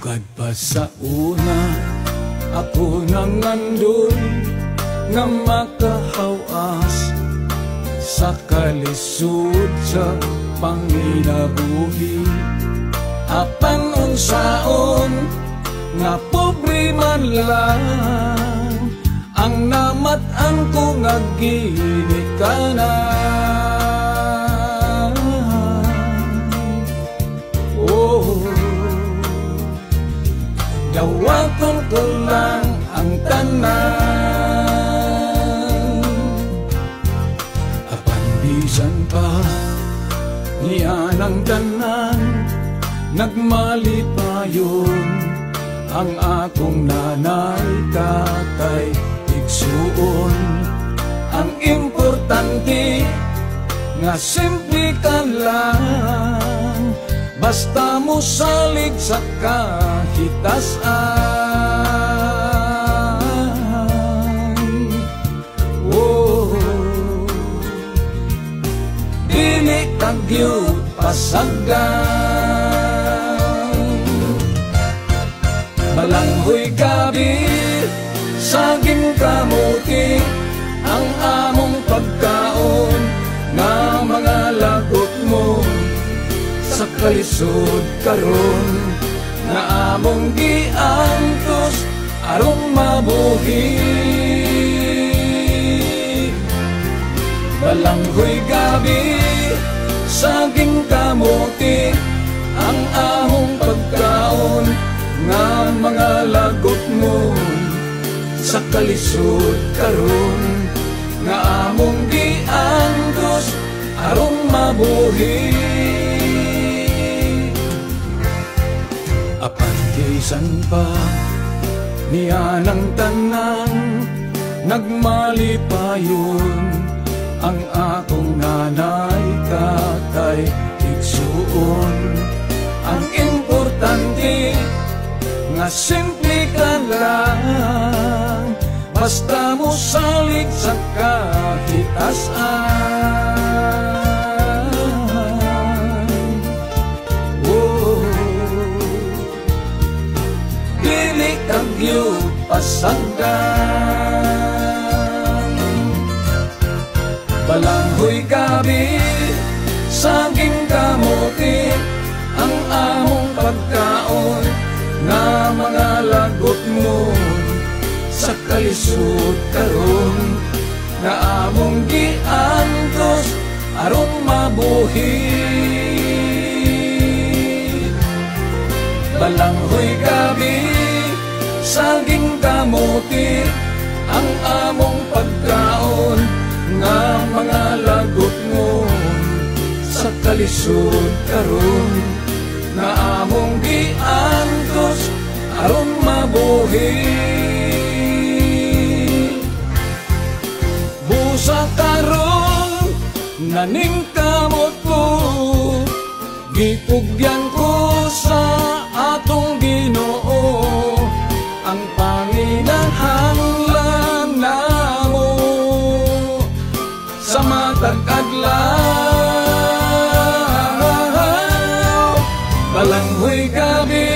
Sukad pa sa una, ako nang andun nga makahawas sa kalisod sa panginabuhi. Apan unsaon nga pobre man lang ang namatan ko nga ginikanan. Oh, dawaton ko lang ang tanan. Apan bisan pa niya ng tanan, nagmalipayon ang akong nanay, tatay, igsuon. Ang importante nga simple ka lang, basta mo salig sa kahitasan. Oh, dili kagyud pasagdan. Balanghoy gabi, saging kamuti, ang among pagkaon nga mga lagot mo sa kalisod karon nga among giantos aron mabuhi. Balanghoy gabi, saging kamuti, ang among pagkaon nga mga lagot mo sa kalisod karon nga among giantos aron mabuhi. Apan bisan pa niya ng tanan, nagmalipayon ang akong nanay, tatay, igsuon. Ang importante nga simple ka lang, basta mo salig sa kahitasan. Oh, dili kagyud pasagdan. Balanghoy gabi, saging kamuti, ang among pagkaon nga mga lagot mo sa kalisod karon nga among giantos aron mabuhi. Balanghoy gabi, saging kamuti, ang among pagkaon nga mga lagot mo sa kalisod karon nga among giantos aron mabuhi. Busa karon naning kamot ko, gipugyan ko sa atong Ginoo, ang panginahanglan namo sa matag adlaw. Balanghoy gabi,